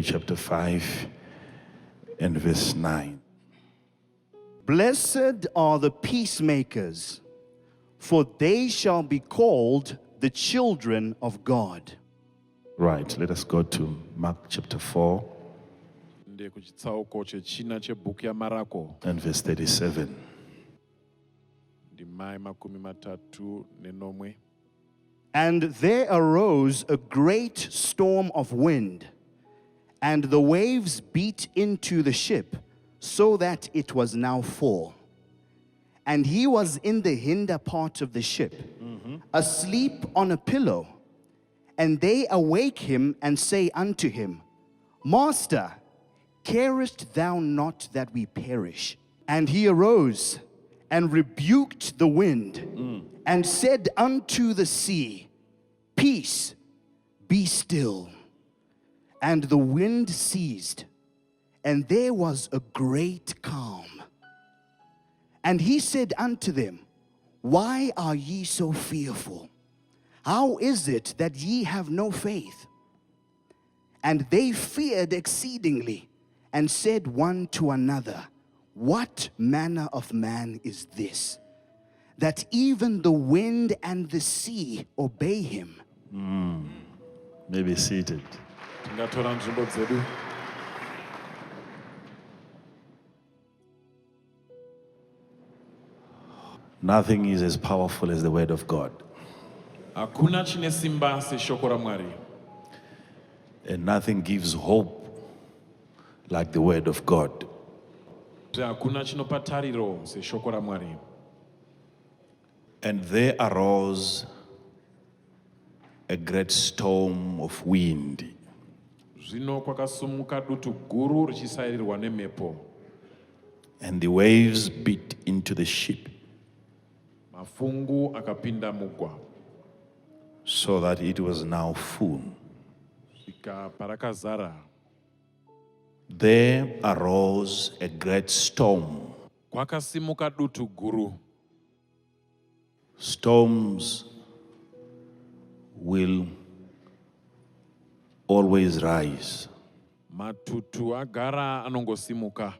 Matthew chapter 5 and verse 9. Blessed are the peacemakers, for they shall be called the children of God. Right, let us go to Mark chapter 4 and verse 37. And there arose a great storm of wind, and the waves beat into the ship, so that it was now full. And he was in the hinder part of the ship, asleep on a pillow. And they awake him and say unto him, Master, carest thou not that we perish? And he arose and rebuked the wind, and said unto the sea, Peace, be still. And the wind ceased, and there was a great calm. And he said unto them, Why are ye so fearful? How is it that ye have no faith? And they feared exceedingly, and said one to another, What manner of man is this, that even the wind and the sea obey him? May be seated. Nothing is as powerful as the word of God. And nothing gives hope like the word of God. And there arose a great storm of wind. And the waves beat into the ship, so that it was now full. There arose a great storm. Storms will always rise. Matutu agara anongosimuka.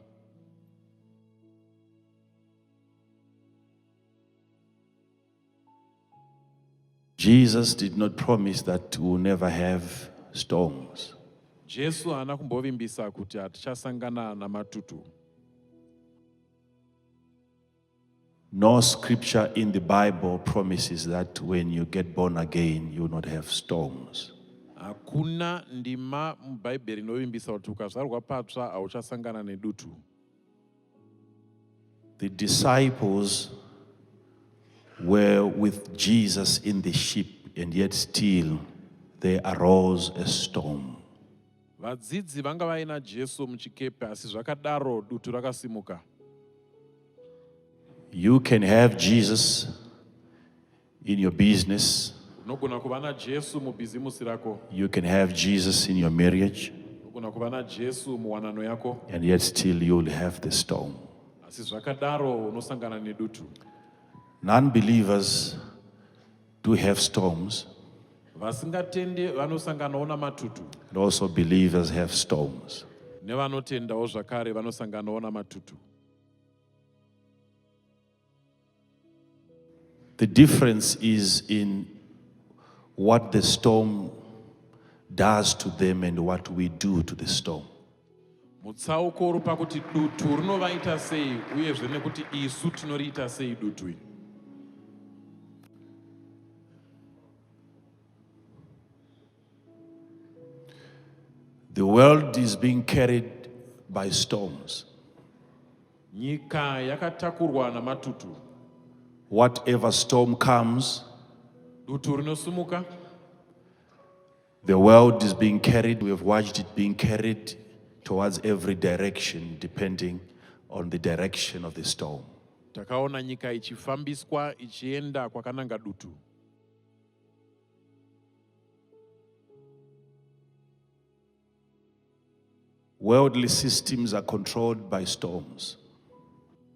Jesus did not promise that we will never have storms. Jesu anakumbovimbisa kuti atichasangana na matutu. No scripture in the Bible promises that when you get born again, you will not have storms. Hakuna ndima mBhayibheri inovimbisa kuti ukazvarwa patsva hauchasangana nedutu. The disciples were with Jesus in the ship, and yet still there arose a storm. Vadzidzi vanga vaina Jesu muchikepe, asi zvakadaro dutu rakasimuka. You can have Jesus in your business. Unogona kuva naJesu mubhizimusi rako. You can have Jesus in your marriage. Unogona kuva naJesu muwanano yako. And yet still you will have the storm. Asi zvakadaro unosangana nedutu. Non-believers do have storms. Vasingatende vanosanganawo namatutu. And also believers have storms. Nevanotendawo zvakare vanosanganawo namatutu. The difference is in what the storm does to them and what we do to the storm. Mutsauko uri pakuti dutu rinovaita sei uyezve nekuti isu tinoriita sei dutu iri. The world is being carried by storms. Nyika yakatakurwa namatutu. Whatever storm comes, dutu rinosumuka. The world is being carried. We have watched it being carried towards every direction, depending on the direction of the storm. Takaona nyika ichifambiswa ichienda kwakananga dutu. Worldly systems are controlled by storms.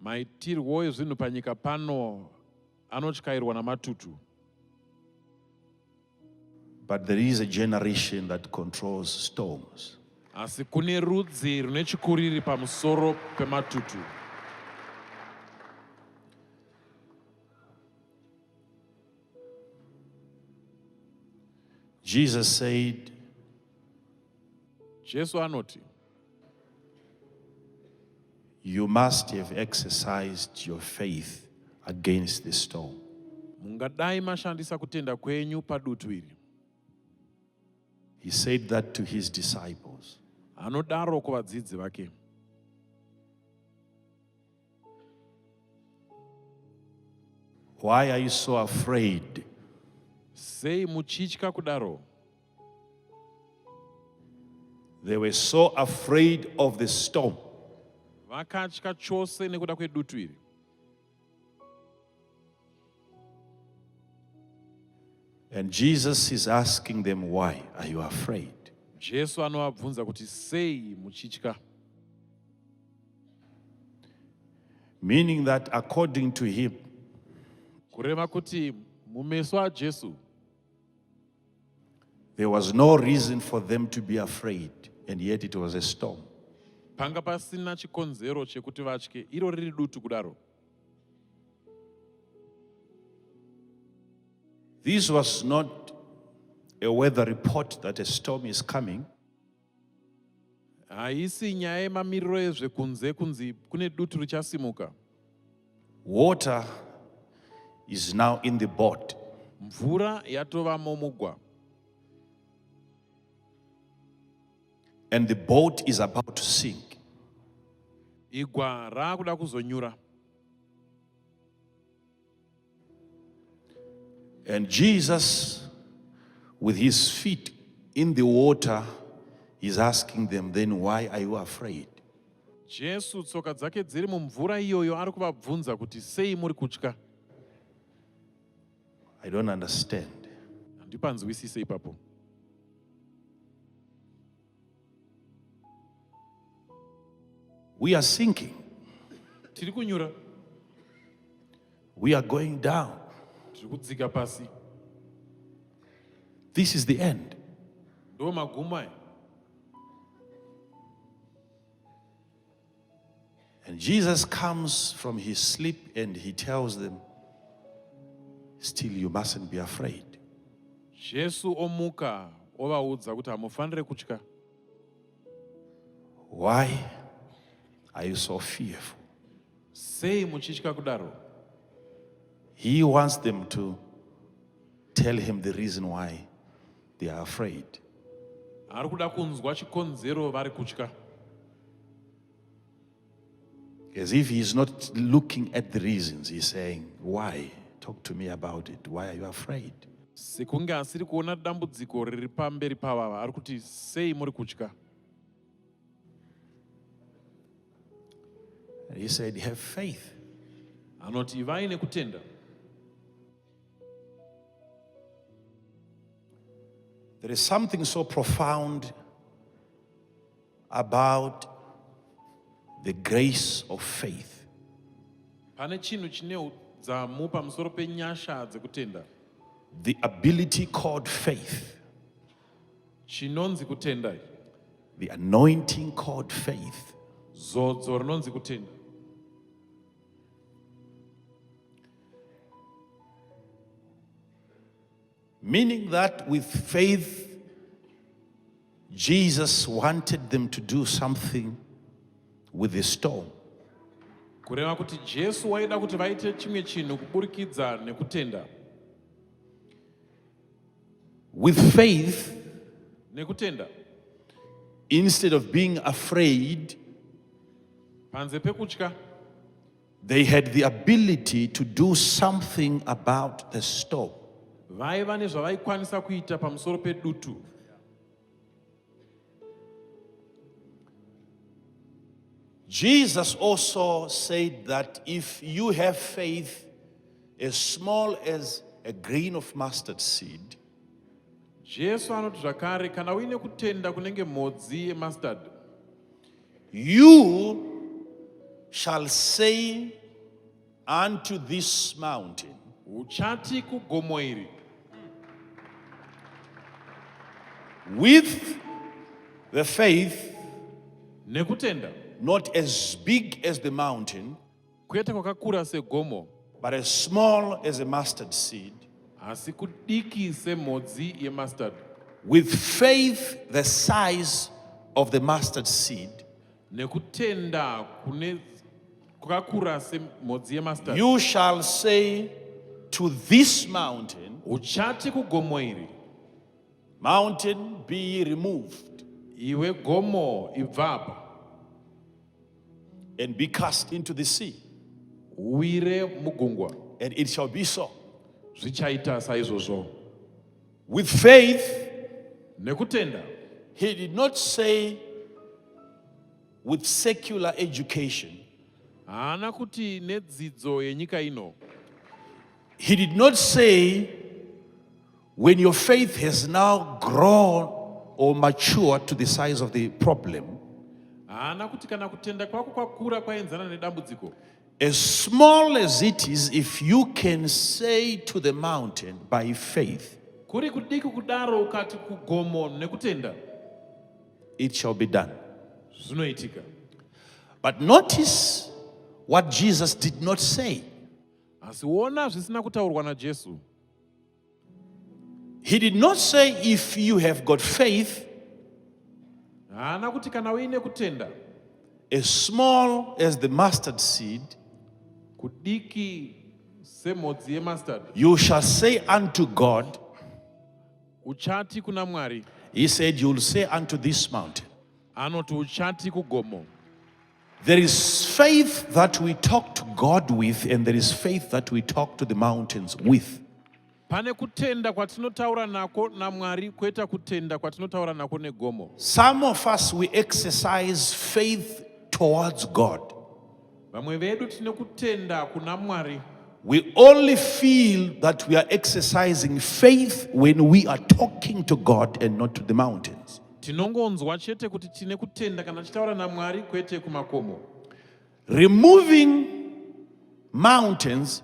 Maitirwo ezvinhu panyika pano anotyairwa namatutu. But there is a generation that controls storms. asi kune rudzi rune chikuriri pamusoro pematutu. Jesus said, Jesu anoti, you must have exercised your faith against the storm. mungadai mashandisa kutenda kwenyu padutu iri. He said that to his disciples. Anodaro kuvadzidzi vake. Why are you so afraid? Sei muchitya kudaro? They were so afraid of the storm. Vakatya chose nekuda kwedutu iri. And Jesus is asking them, why are you afraid? Jesu anovabvunza kuti sei muchitya? Meaning that according to him, Kureva kuti mumeso aJesu there was no reason for them to be afraid, and yet it was a storm. panga pasina chikonzero chekuti vatye, iro riri dutu kudaro. This was not a weather report that a storm is coming. Haisi nyaya yemamiriro ezvekunze kunzi kune dutu richasimuka. Water is now in the boat. Mvura yatovamo mugwa. And the boat is about to sink. Igwa raakuda kuzonyura. And Jesus, with his feet in the water, is asking them, then why are you afraid? Jesu tsoka dzake dziri mumvura iyoyo ari kuvabvunza kuti sei muri kutya? I don't understand. Handipanzwisise ipapo. We are sinking. Tiri kunyura. We are going down. Tiri kudzika pasi. This is the end. Ndo maguma. And Jesus comes from his sleep and he tells them, still you mustn't be afraid. Jesu omuka ovaudza kuti hamufanire kutya. Why are you so fearful? Sei muchitya kudaro? He wants them to tell him the reason why they are afraid. Ari kuda kunzwa chikonzero vari kutya. As if he's not looking at the reasons. He's saying, why? Talk to me about it. Why are you afraid? Sekunge asiri kuona dambudziko riri pamberi pavava, ari kuti sei muri kutya? And he said, have faith. Anoti ivai nekutenda. There is something so profound about the grace of faith. Pane chinhu chine udzamu pamusoro penyasha dzekutenda. The ability called faith. Chinonzi kutenda. The anointing called faith. Zodzo rinonzi kutenda. Meaning that with faith, Jesus wanted them to do something with the storm. Kureva kuti Jesu waida kuti vaite chimwe chinhu kuburikidza nekutenda. With faith, Nekutenda. instead of being afraid, Panze pekutya, they had the ability to do something about the storm. vaiva nezvavaikwanisa kuita pamusoro pedutu. Jesus also said that if you have faith as small as a grain of mustard seed, Jesu anoti zvakare kana uine kutenda kunenge mhodzi yemustard, you shall say unto this mountain, uchati kugomo iri, with The faith, nekutenda not as big as the mountain, kwete kwakakura segomo, but as small as a mustard seed. asi kudiki semhodzi yemustard. With faith the size of the mustard seed, Nekutenda kwakakura semhodzi yemustard. you shall say to this mountain, Uchati kugomo iri, mountain, be ye removed iwe gomo ibvapa, and be cast into the sea, uwire mugungwa, and it shall be so. zvichaita saizvozvo. With faith, Nekutenda he did not say with secular education. haana kuti nedzidzo yenyika ino. He did not say when your faith has now grown or matured to the size of the problem, Haana kuti kana kutenda kwako kwakura kwaenzana nedambudziko, as small as it is, if you can say to the mountain by faith, kuri kudiki kudaro ukati kugomo nekutenda, it shall be done. zvinoitika. But notice what Jesus did not say. Asi ona zvisina kutaurwa naJesu. He did not say if you have got faith Haana kuti kana uine kutenda as small as the mustard seed, kudiki semhodzi yemustard, you shall say unto God. uchati kuna Mwari. He said, you will say unto this mountain. Anoti uchati kugomo. There is faith that we talk to God with, and there is faith that we talk to the mountains with. Pane kutenda kwatinotaura nako naMwari, kweta kutenda kwatinotaura nako negomo. Some of us, we exercise faith towards God. Vamwe vedu tine kutenda kuna Mwari. We only feel that we are exercising faith when we are talking to God and not to the mountains. Tinongonzwa chete kuti tine kutenda kana tichitaura naMwari, kwete kumakomo. Removing mountains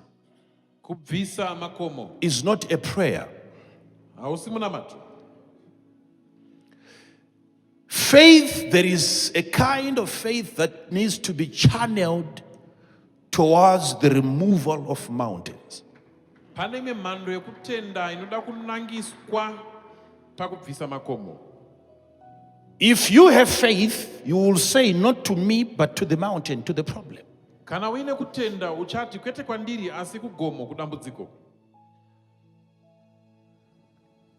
Kubvisa makomo is not a prayer. hausi munamato. Faith, there is a kind of faith that needs to be channeled towards the removal of mountains. Pane imwe mhando yekutenda inoda kunangiswa pakubvisa makomo. If you have faith, you will say not to me but to the mountain, to the problem. Kana uine kutenda uchati kwete kwandiri asi kugomo, kudambudziko.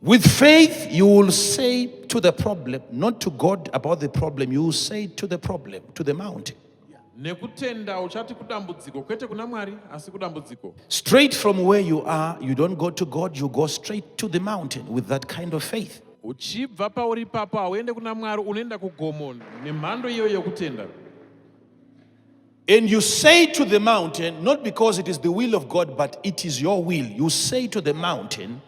With faith, you will say to the problem, not to God about the problem, you will say to the problem, to the mountain. Nekutenda uchati kudambudziko, kwete kuna Mwari asi kudambudziko. Straight from where you are, you don't go to God, you go straight to the mountain with that kind of faith. Uchibva pauri papo hauende kuna Mwari, unoenda kugomo nemhando iyoyo yekutenda. And you say to the mountain, not because it is the will of God, but it is your will. You say to the mountain,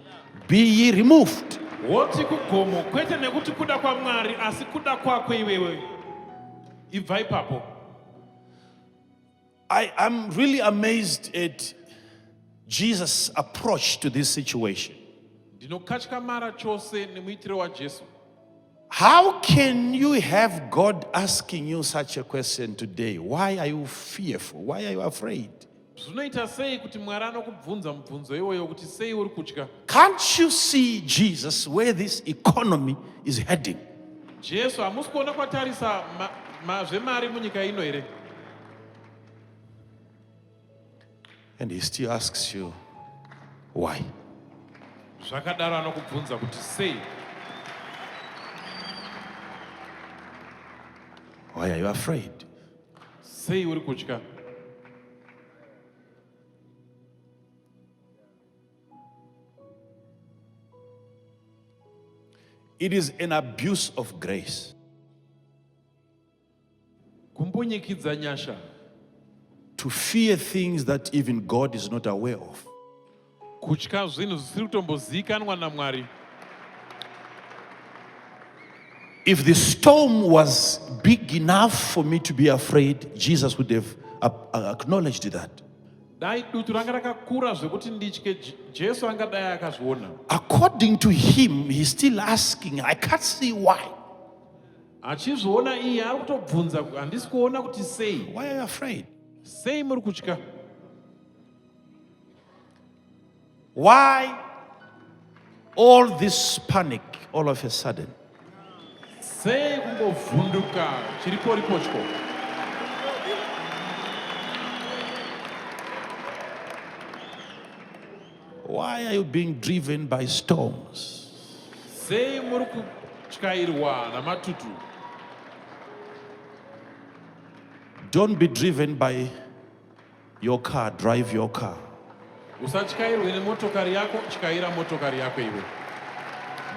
be ye removed. Woti kugomo, kwete nekuti kuda kwa Mwari asi kuda kwakwe iwewe. Ibva ipapo. I am really amazed at Jesus' approach to this situation. Ndinokatyakamara chose nemuitiro waJesu. How can you have God asking you such a question today? Why are you fearful? Why are you afraid? Zvinoita sei kuti Mwari anokubvunza mubvunzo iwoyo kuti sei uri kutya? Can't you see, Jesus, where this economy is heading? Jesu, hamusi kuona kwatarisa zvemari munyika ino here? And he still asks you, why? Zvakadaro anokubvunza kuti sei? Why are you afraid? Sei uri kutya? It is an abuse of grace Kumbonyikidza nyasha. to fear things that even God is not aware of. Kutya zvinhu zvisiri kutombozikanwa naMwari. If the storm was big enough for me to be afraid, Jesus would have acknowledged that. Dai dutu ranga rakakura zvekuti nditye, Jesu angadai akazviona. According to him, he's still asking, I can't see why. achizviona iye ari kutobvunza handisi kuona kuti sei. Why are you afraid? Sei muri kutya? Why all this panic all of a sudden? Sei kungovhunduka chiriporipochko? Why are you being driven by storms? Sei muri kutyairwa namatutu? Don't be driven by your car, drive your car. Usatyairwe nemotokari yako, tyaira motokari yako iwe.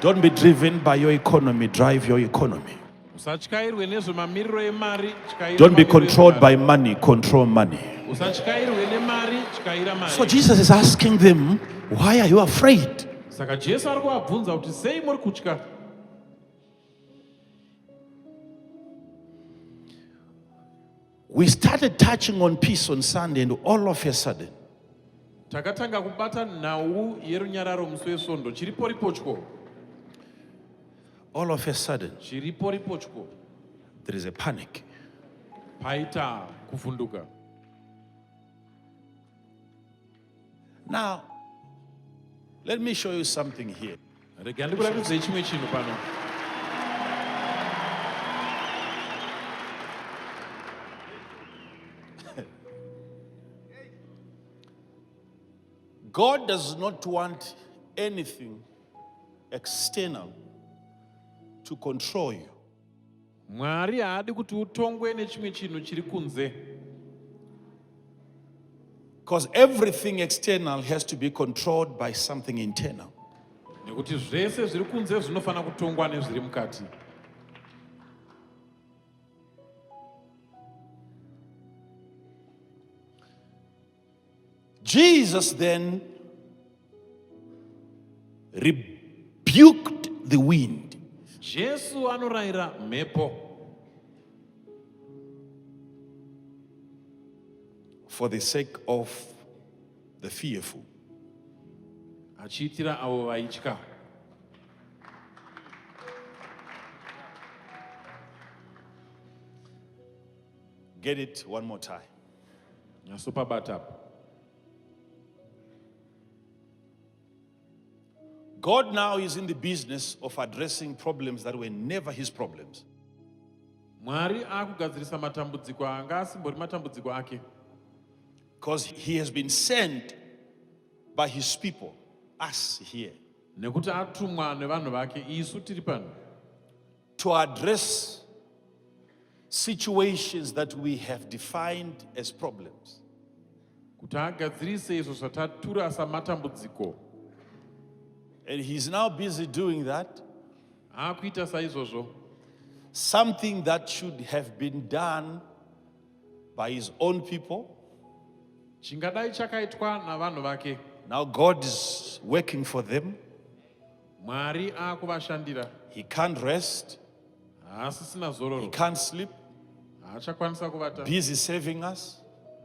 Don't be driven by your economy, drive your economy. Usatyairwe nezvemamiriro emari, tyaira. Don't be controlled by money, control money. Usatyairwe nemari, tyaira mari. So Jesus is asking them, why are you afraid? Saka Jesu ari kuvabvunza kuti sei muri kutya? We started touching on peace on Sunday, and all of a sudden, Takatanga kubata nhau yerunyararo musi wesondo, chiriporipochko. all of a sudden, Chiriporipochko. there is a panic. Paita kuvhunduka. Now, let me show you something here. Rega ndikuratidze chimwe chinhu pano. God does not want anything external to control you. Mwari haadi kuti utongwe nechimwe chinhu chiri kunze. Because everything external has to be controlled by something internal. Nekuti zvese zviri kunze zvinofana kutongwa nezviri mukati. Jesus then rebuked the wind. Jesu anorayira mhepo For the sake of the fearful. achiitira avo vaitya. Get it one more time. Nyasopabata apa. God now is in the business of addressing problems that were never his problems. Mwari akugadzirisa matambudziko anga asimbori matambudziko ake. Because he has been sent by his people, us here, Nekuti atumwa nevanhu vake isu tiri pano. to address situations that we have defined as problems. Kuti agadzirise izvo zvatatura samatambudziko. And he's now busy doing that, Akuita saizvozvo. something that should have been done by his own people. Chingadai chakaitwa navanhu vake. Now God is working for them. Mwari akuvashandira. He can't rest, Haasisina he zororo. can't sleep, Haachakwanisa kuvata. busy serving us.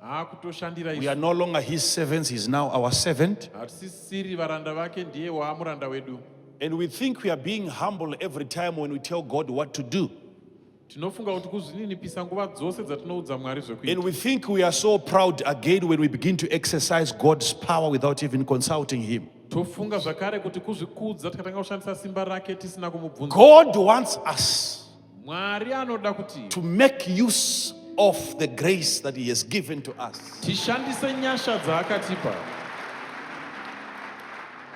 Akutoshandira We are isu. no longer his servants, he's now our servant. Hatisisiri varanda vake, ndiye waamuranda wedu. And we think we are being humble every time when we tell God what to do. Tinofunga kuti kuzvininipisa nguva dzose dzatinoudza Mwari And zvekuita. we think we are so proud again when we begin to exercise God's power without even consulting him. Tofunga zvakare kuti kuzvikudza tikatanga kushandisa simba rake tisina kumubvunza. God wants us Mwari anoda kuti to make use of the grace that he has given to us. tishandise nyasha dzaakatipa.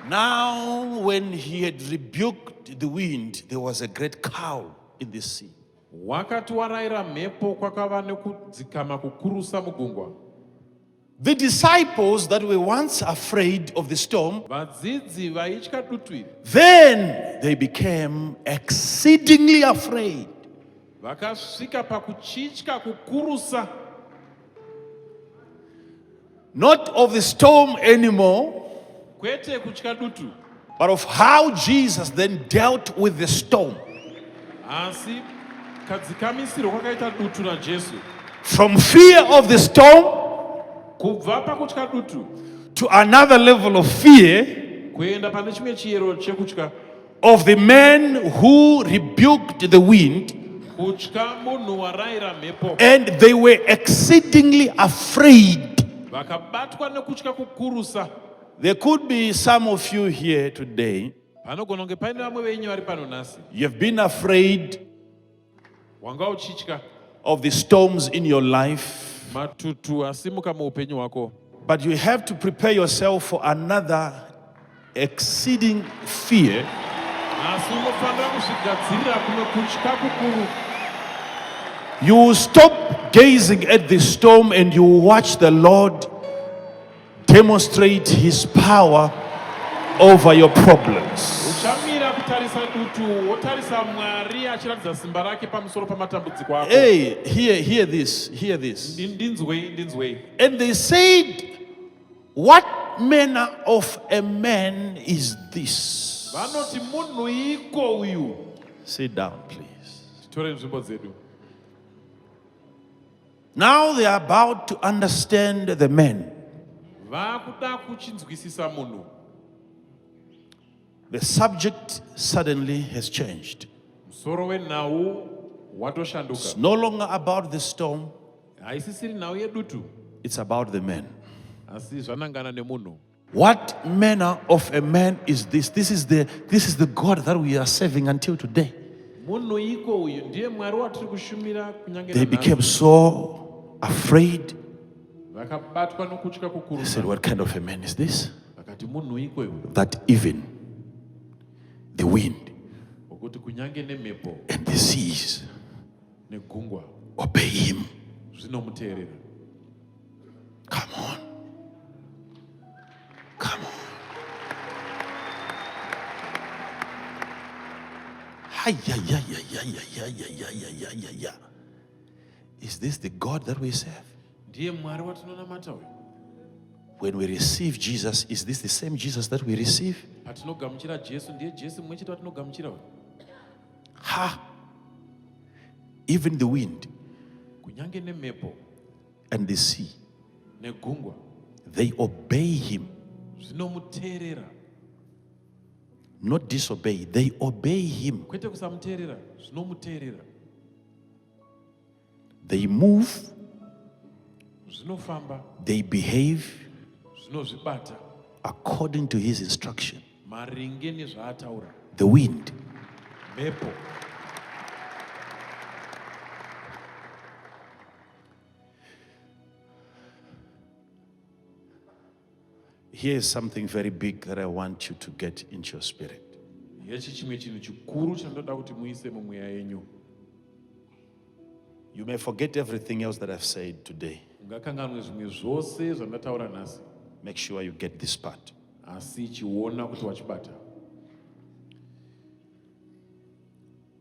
Now, when he had rebuked the wind, there was a great calm in the sea. Wakati warayira mhepo kwakava nekudzikama kukurusa mugungwa. The disciples that were once afraid of the storm, Vadzidzi vaitya dutwiri then they became exceedingly afraid. vakasvika pakuchitya kukurusa. Not of the storm anymore, Kwete kutya dutu, but of how Jesus then dealt with the storm. asi kadzikamisiro kwakaita dutu naJesu. From fear of the storm Kubva pakutya dutu to another level of fear kuenda pane chimwe chiyero chekutya of the man who rebuked the wind kutya munhu warayira mhepo. And they were exceedingly afraid. Vakabatwa nekutya kukurusa. There could be some of you here today. Panogona kunge paine vamwe venyu vari pano nhasi. You've been afraid Wanga uchitya of the storms in your life. matutu asimuka muupenyu hwako. But you have to prepare yourself for another exceeding fear. Asi unofanira kuzvigadzirira kuno kutya kukuru. You will stop gazing at the storm and you will watch the Lord demonstrate his power over your problems. Uchamira kutarisa dutu, wotarisa Mwari achiratidza simba rake pamusoro pamatambudziko ako. Hey, hear this. Ndinzwei. And they said, what manner of a man is this? Vanoti munhu iko uyu. Sit down, please. Titore nzvimbo dzedu. Now they are about to understand the man. Vakuda kuchinzwisisa munhu. The subject suddenly has changed. Musoro wenhau watoshanduka. It's no longer about the storm, Haisisiri nhau yedutu, it's about the man. asi zvanangana nemunhu. What manner of a man is this? This is the God that we are serving until today. Munhu iko uyu ndiye Mwari watiri kushumira kunyange They nanhasi. became so afraid. Vakabatwa nokutya They kukuru. said, what kind of a man is this? Vakati munhu iko uyu, That even the wind wokuti kunyange nemhepo and the seas negungwa obey him. zvinomuteerera. Come on. Come on. Hi, yeah. Is this the God that we serve? Ndiye Mwari watinonamata uyu. When we receive Jesus, is this the same Jesus that we receive? Patinogamuchira Jesu, ndiye Jesu mumwe chete watinogamuchira uyu. Ha! Even the wind Kunyange nemhepo and the sea, negungwa they obey him. zvinomuteerera. Not disobey, they obey him. Kwete kusamuteerera, zvinomuteerera. They move, Zvinofamba, they behave zvinozvibata according to his instruction. maringe nezvaataura. The wind, Mhepo, here's something very big that I want you to get into your spirit. hechi chimwe chinhu chikuru chandinoda kuti muise mumweya yenyu. You may forget everything else that I've said today. Ungakanganwe zvimwe zvose zvandataura nhasi, Make sure you get this part. asi chiona kuti wachibata.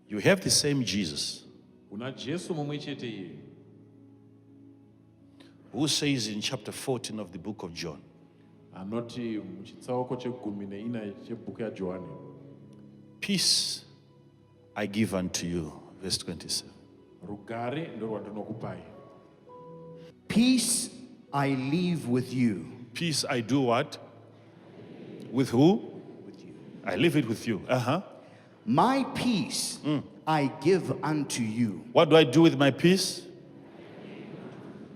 You have the same Jesus Una Jesu mumwe chete iye, who says in chapter 14 of the book of John, anoti muchitsauko che14 chebhuku yaJohani, peace I give unto you, verse 27. rugare ndorwandinokupai. Peace I leave with you. Peace I do what? With who? With you. I leave it with you. My peace I give unto you. What do I do with my peace?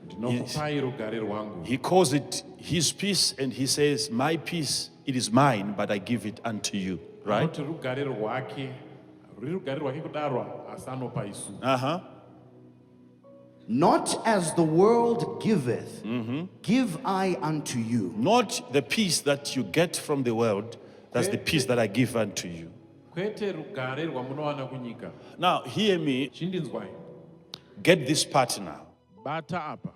Ndinokupai rugare rwangu. He calls it his peace and he says, my peace, it is mine, but I give it unto you. Right? Anoti rugare rwake, ruri rugare rwake kudarwa, asi anopa isu. Not as the world giveth, give I unto you. Not the peace that you get from the world, that's the peace that I give unto you. Kwete rugare rwamunowana kunyika. Now, hear me, Chindinzwai, get this part now. bata apa.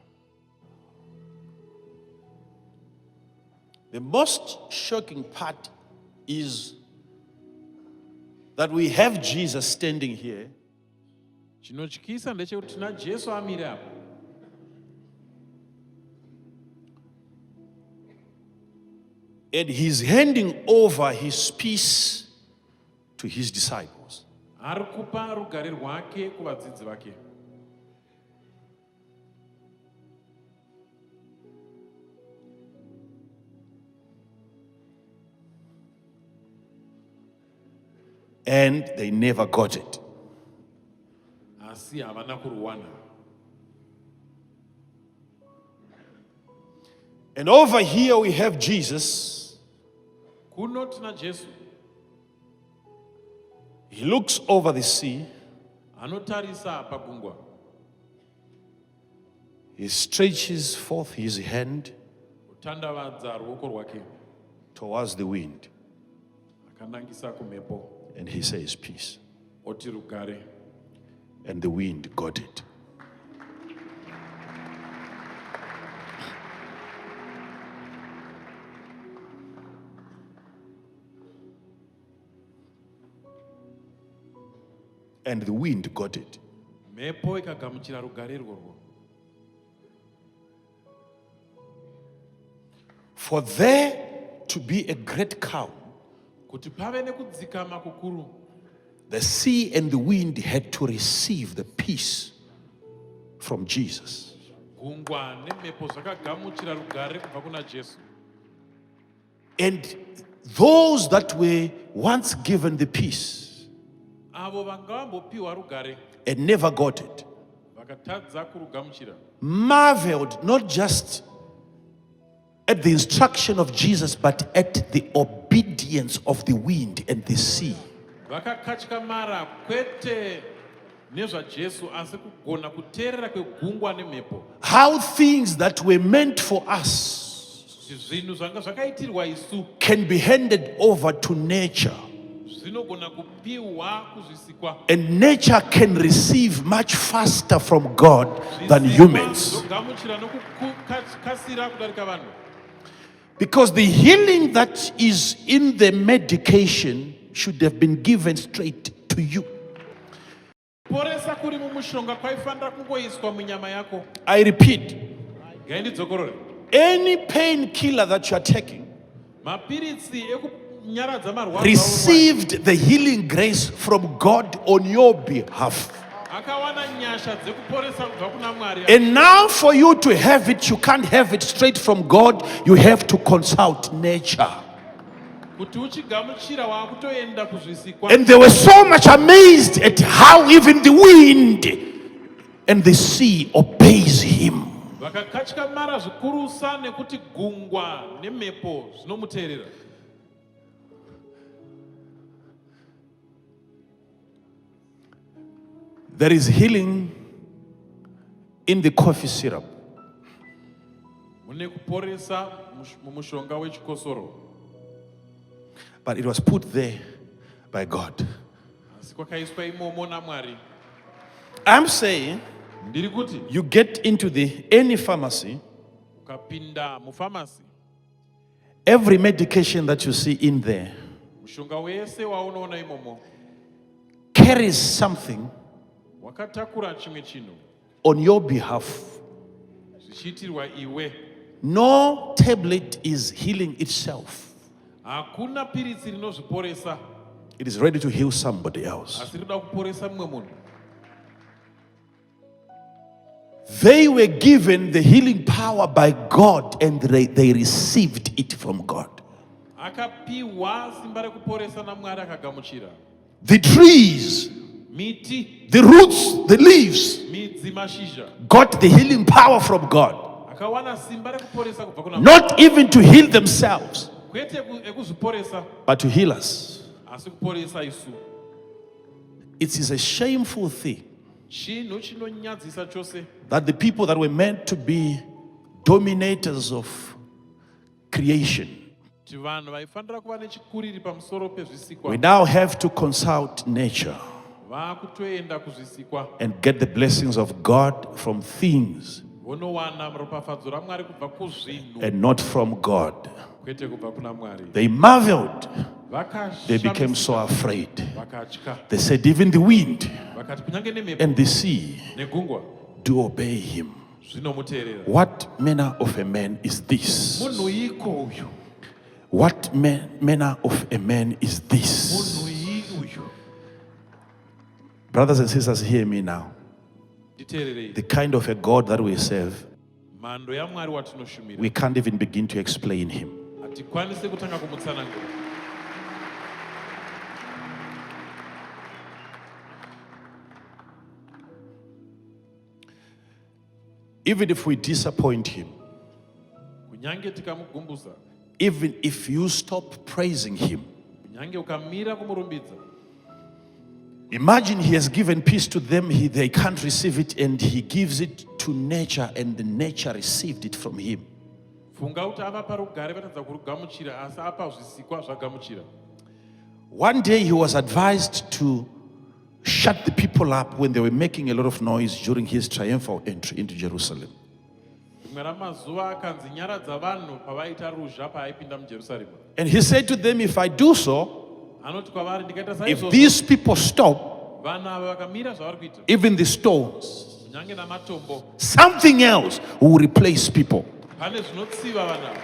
The most shocking part is that we have Jesus standing here, Chinotyisa ndechekuti tina Jesu amire apa. and he's handing over his peace to his disciples. Ari kupa rugare rwake kuvadzidzi vake. And they never got it. Asi asi havana kuruwana. And over here we have Jesus. Kuno tina Jesu. He looks over the sea. Anotarisa pagungwa. He stretches forth his hand Utandavadza ruoko rwake. towards the wind. Akanangisa kumhepo. And he says, peace. Oti rugare. And the wind got it. And the wind got it. Mhepo ikagamuchira rugare irworwo. For there to be a great calm, Kuti pave nekudzikama kukuru. the sea and the wind had to receive the peace from Jesus. Gungwa nemhepo zvakagamuchira rugare kubva kuna Jesu. And those that were once given the peace Avo vangavambopiwa rugare and never got it, vakatadza kurugamuchira. marveled not just at the instruction of Jesus, but at the obedience of the wind and the sea. Vakakatyamara kwete nezvaJesu asi kugona kuteerera kwegungwa nemhepo. How things that were meant for us Zvinhu zvanga zvakaitirwa isu can be handed over to nature, zvinogona kupiwa kuzvisikwa. and nature can receive much faster from God than humans. Zvogamuchira nokukasira kudarika vanhu. Because the healing that is in the medication should have been given straight to you. Poresa kuri mumushonga kwaifanira kungoiswa munyama yako. I repeat, Ngaindidzokorore. any painkiller that you are taking Mapiritsi ekunyaradza marwadzo received the healing grace from God on your behalf. akawana nyasha dzekuporesa kubva kuna Mwari. And now for you to have it, you can't have it straight from God. You have to consult nature. Kuti uchigamuchira wakutoenda kuzvisikwa. And they were so much amazed at how even the wind and the sea obeys him. Vakakatyamara zvikurusa nekuti gungwa nemhepo zvinomuteerera. There is healing in the coffee syrup. Mune kuporesa mumushonga wechikosoro. But it was put there by God. Asi kwakaiswa imomo naMwari. I'm saying Ndiri kuti you get into any pharmacy, ukapinda mufamasi, every medication that you see in there mushonga wese waunoona imomo carries something wakatakura chimwe chinhu on your behalf. zvichiitirwa iwe. No tablet is healing itself. Hakuna piritsi rinozviporesa, It is ready to heal somebody else. asi rinoda kuporesa mumwe munhu. They were given the healing power by God, and they received it from God. Akapiwa simba rekuporesa naMwari akagamuchira. The trees, Miti, the roots, the leaves midzi, mashizha got the healing power from God. akawana simba rekuporesa kubva kuna Mwari. Not even to heal themselves, Kwete ekuzviporesa but to heal us. asi kuporesa isu. It is a shameful thing Chinhu chinonyadzisa chose that the people that were meant to be dominators of creation, kuti vanhu vaifanira kuva nechikuriri pamusoro we pezvisikwa now have to consult nature vakutoenda kuzvisikwa and get the blessings of God from things vonowana ropafadzo raMwari kubva kuzvinhu and not from God. kwete kubva kuna Mwari. They marveled. They became so Vakashamisika, afraid. vakatya, They said, even the wind vakati kunyange nemhepo and the sea negungwa do obey him. zvinomuteerera. What manner of a man is this? Munhu iko uyu, What manner of a man is this? munhu uyu. Brothers and sisters, hear me now. Nditeererei, The kind of a God that we serve, mhando yaMwari watinoshumira we can't even begin to explain him. hatikwanisi kutanga kumutsanangura. Even if we disappoint him, kunyange tikamugumbusa, even if you stop praising him, kunyange ukamira kumurumbidza, imagine he has given peace to them, they can't receive it, and he gives it to nature, and the nature received it from him. funga kuti avapa rugare vatadza kurugamuchira asi apa zvisikwa zvagamuchira. One day he was advised to shut the people up when they were making a lot of noise during his triumphal entry into Jerusalem. rimwe ramazuva akanzi nyaradza vanhu pavaita ruzha paaipinda mujerusarema. And he said to them, if I do so, Anoti kwavari ndikaita if saizvozvo, these people stop, vanhu ava vakamira zvavari kuita, even the stones, kunyange namatombo, something else will replace people. pane zvinotsiva vanhu ava.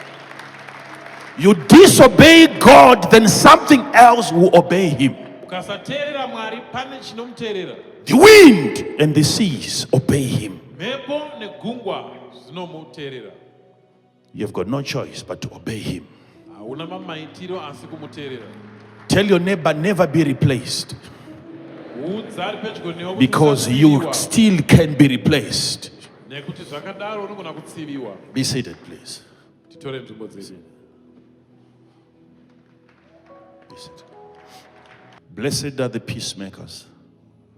You disobey God, then something else will obey him. Ukasateerera Mwari pane chinomuteerera. The wind and the seas obey him. Mhepo negungwa zvinomuteerera. You've got no choice but to obey him. Hauna mamaitiro asi kumuteerera. Tell your neighbor, never be replaced, Udza ari pedyo newe kuti because you usatsiviwa. still can be replaced. Nekuti zvakadaro unogona kutsiviwa. Be seated, please. Titore nzvimbo dzedu. Be seated. Blessed are the peacemakers,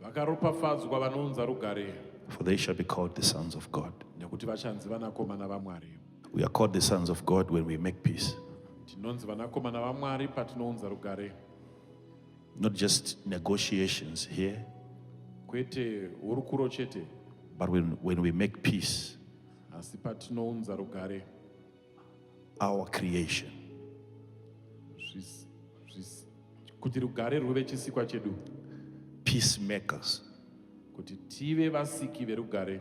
Vakaropafadzwa vanounza rugare, for they shall be called the sons of God. nekuti vachanzi vanakomana vaMwari. We are called the sons of God when we make peace, Tinonzi vanakomana vaMwari patinounza rugare, not just negotiations here, kwete hurukuro chete, but when we make peace, asi patinounza rugare. our creation. Kuti rugare rwuve chisikwa chedu, Peacemakers. kuti tive vasiki verugare.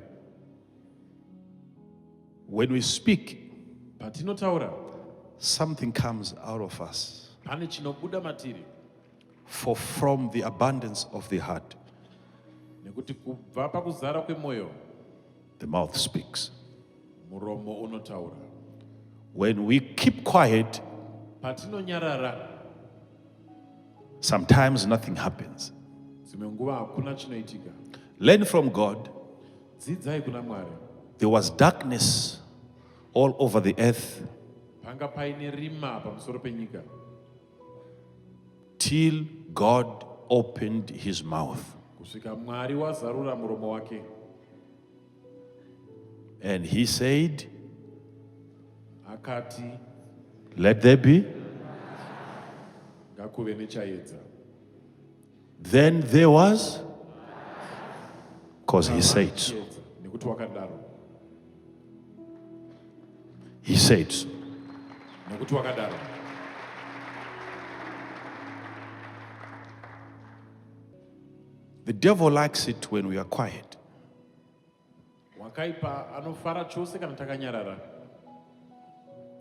When we speak, Patinotaura, something comes out of us. pane chinobuda matiri, For from the abundance of the heart, nekuti kubva pakuzara kwemwoyo, the mouth speaks. muromo unotaura. When we keep quiet, Patinonyarara, sometimes nothing happens. dzimwe nguva hakuna chinoitika. Learn from God. Dzidzai kuna Mwari. There was darkness all over the earth Panga paine rima pamusoro penyika, till God opened his mouth. kusvika Mwari wazarura muromo wake, And he said, akati let there be. ngakuve nechaedza. Then there was, because he said so. Chiedza, nekuti wakadaro, He said so. nekuti wakadaro. The devil likes it when we are quiet. Wakaipa anofara chose kana takanyarara,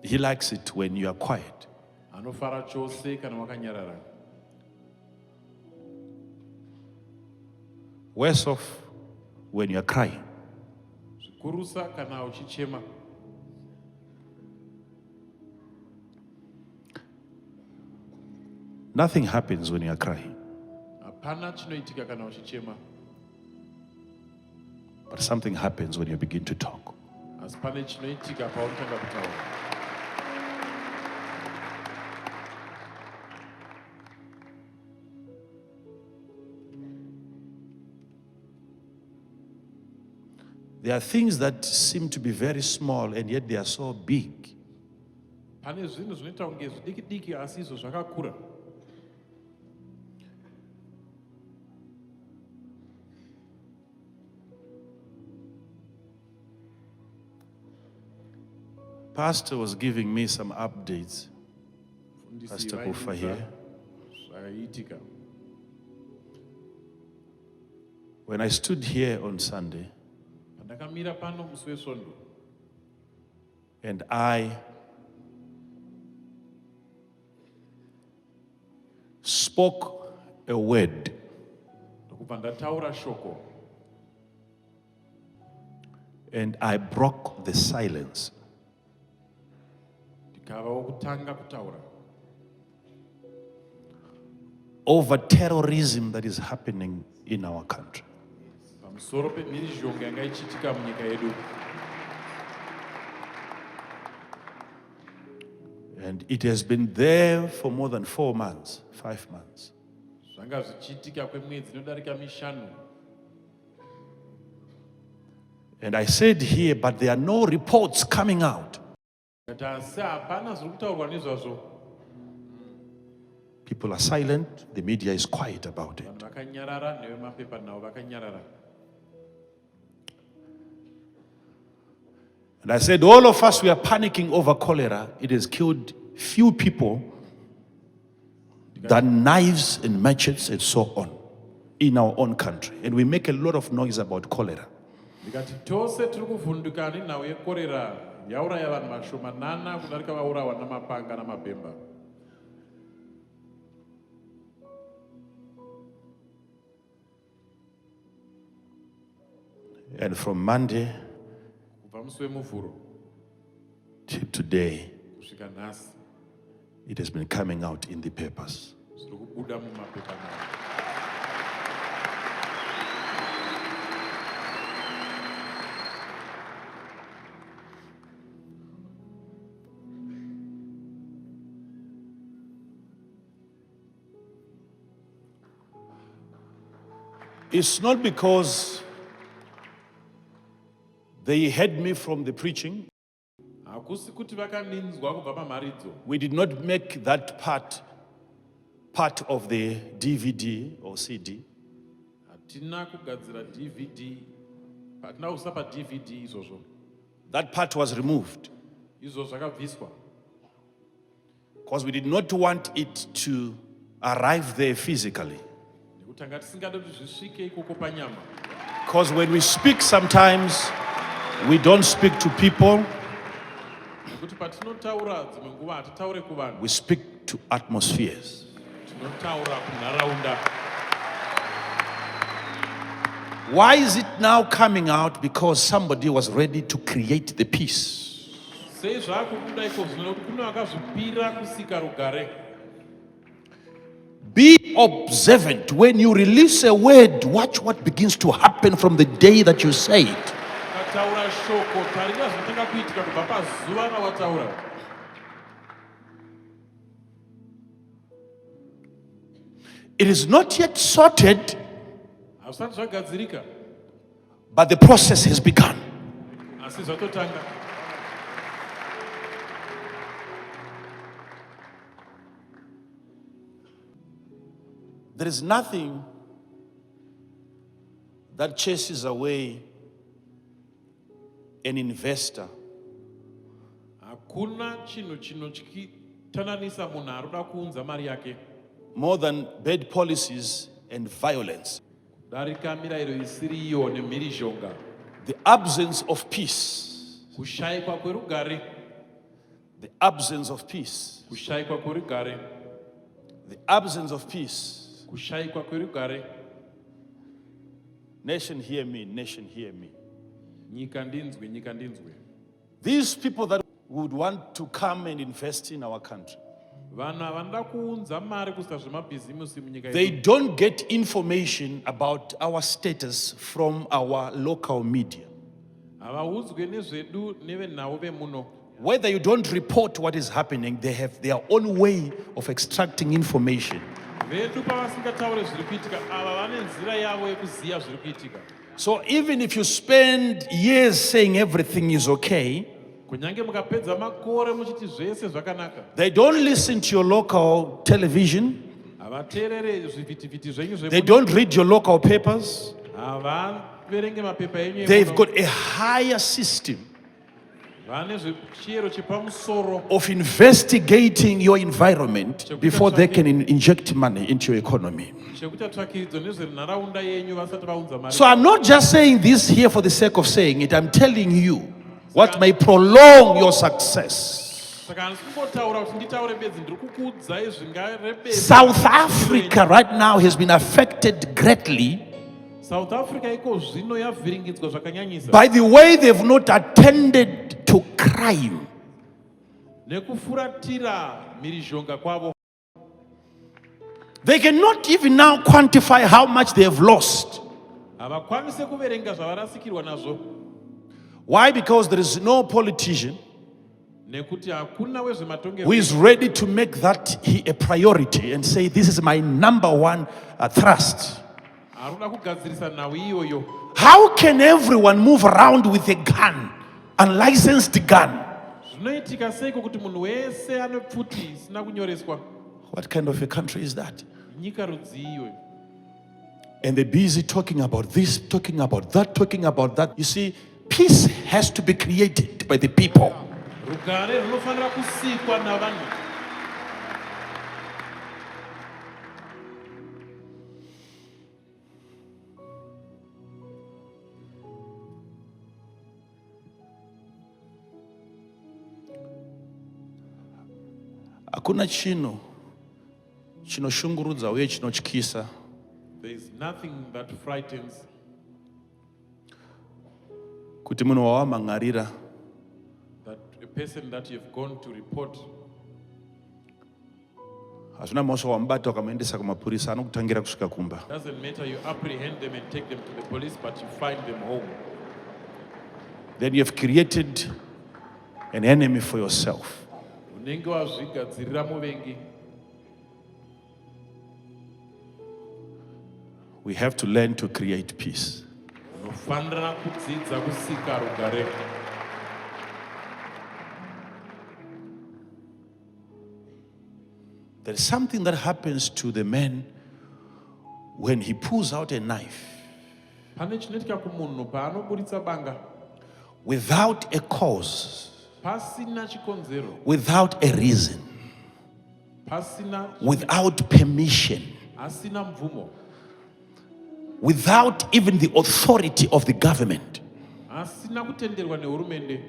He likes it when you are quiet. anofara chose kana wakanyarara. Worse off when you are crying. Zvikurusa kana uchichema. Nothing happens when you are crying, Hapana chinoitika kana uchichema, but something happens when you begin to talk. asi pane chinoitika paunotanga kutaura. There are things that seem to be very small and yet they are so big. Pane zvinhu zvinoita kunge zvidiki diki asi izvo zvakakura. Pastor was giving me some updates. Fundisi Pastor vaiudza Kufa here. zvaiitika. When I stood here on Sunday Pandakamira pano musi weSvondo, and I spoke a word, ndokubva ndataura shoko, and I broke the silence. ndikava wokutanga kutaura Over terrorism that is happening in our country. pamusoro pemhirizhonga yanga ichiitika munyika yedu. And it has been there for more than 4 months, 5 months. zvanga zvichiitika kwemwedzi inodarika mishanu. And I said here, but there are no reports coming out. Kuti asi hapana zviri kutaurwa nezvazvo. People are silent, the media is quiet about it. Vanhu vakanyarara, nevemapepa navo vakanyarara. And I said, all of us, we are panicking over cholera. It has killed few people than knives and machetes and so on in our own country. And we make a lot of noise about cholera. Ndikati tose tiri kuvhunduka nenhau yekorera yauraya vanhu vashomanana kudarika vaurawa namapanga namabhemba. And from Monday Kubva musi wemuvhuro till today, kusvika nhasi it has been coming out in the papers. zviri kubuda mumapepa navo. It's not because they heard me from the preaching. Hakusi kuti vakaninzwa kubva pamharidzo. We did not make that part of the DVD or CD. Hatina kugadzira DVD. Hatina kuisa paDVD izvozvo. That part was removed Izvo zvakabviswa. because we did not want it to arrive there physically. Nekutanga tisingade kuti zvisvike ikoko panyama. Because when we speak sometimes, we don't speak to people, Nekuti patinotaura dzimwe nguva hatitaure kuvanhu. we speak to atmospheres. Tinotaura kunharaunda. Why is it now coming out? Because somebody was ready to create the peace. Sei zvakubuda iko zvino kuti kune vakazvipira kusika rugare. Be observant. When you release a word, watch what begins to happen from the day that you say it. Kataura shoko, tarira zvinotanga kuitika kubva pazuva rawataura. It is not yet sorted, Hazvisati zvagadzirika, but the process has begun. asi zvatotanga. There is nothing that chases away an investor Hakuna chinhu chinotananisa munhu aroda kuunza mari yake. more than bad policies and violence. Darika mirayiro isiriyo nemhirizhonga. The absence of peace. Kushayikwa kwerugare. The absence of peace. Kushayikwa kwerugare. The absence of peace. Kushayikwa kwerugare. Nation, hear me. Nation, hear me. Nyika ndinzwe, nyika ndinzwe. These people that would want to come and invest in our country, Vanhu havanoda kuunza mari kuisa zvemabhizimusi munyika they yedu. don't get information about our status from our local media. Havaudzwe nezvedu nevenhau vemuno. Whether you don't report what is happening, they have their own way of extracting information. Vedu pavasingataure zviri kuitika, ava vane nzira yavo yekuziva zviri kuitika. So even if you spend years saying everything is okay, Kunyange mukapedza makore muchiti zvese zvakanaka. they don't listen to your local television, Havateerere zvivhitivhiti zvenyu they zvemuno. don't read your local papers. Havaverenge mapepa enyu They've emuno. got a higher system Vane zvechiero chepamusoro of investigating your environment before they can inject money into your economy. chekuita tsvakidzo nezvenharaunda yenyu vasati vaunza mari. So I'm not just saying this here for the sake of saying it, I'm telling you what may prolong your success. Saka handisi kungotaura kuti nditaure bedzi, ndiri kukuudzai zvingarebesa. South Africa right now has been affected greatly South Africa iko zvino yavhiringidzwa zvakanyanyisa by the way they've not attended to crime. nekufuratira mhirizhonga kwavo. They cannot even now quantify how much they have lost. Havakwanise kuverenga zvavarasikirwa nazvo. Why? Because there is no politician nekuti hakuna wezvematongero who is ready to make that a priority and say, this is my number one thrust. ari kuda kugadzirisa nhau iyoyo. How can everyone move around with a gun, unlicensed gun? Zvinoitika seiko kuti munhu wese ane pfuti isina kunyoreswa? What kind of a country is that? Nyika rudzii iyoyo? And they're busy talking about this, talking about that, talking about that. You see, peace has to be created by the people. Rugare runofanira kusikwa navanhu. Hakuna chinhu chinoshungurudza uye chinotyisa There is nothing that frightens kuti munhu wawamhangarira that a person that you've gone to report. hazvina mhosva wamubata ukamuendesa kumapurisa anokutangira kusvika kumba. Doesn't matter, you apprehend them and take them to the police, but you find them home. Then you have created an enemy for yourself. Unenge wazvigadzirira muvengi. We have to learn to create peace. Unofanira kudzidza kusika rugare. There is something that happens to the man when he pulls out a knife Pane chinoitika kumunhu paanoburitsa banga without a cause, pasina chikonzero, without a reason, pasina without permission, asina mvumo, without even the authority of the government. asina kutenderwa nehurumende,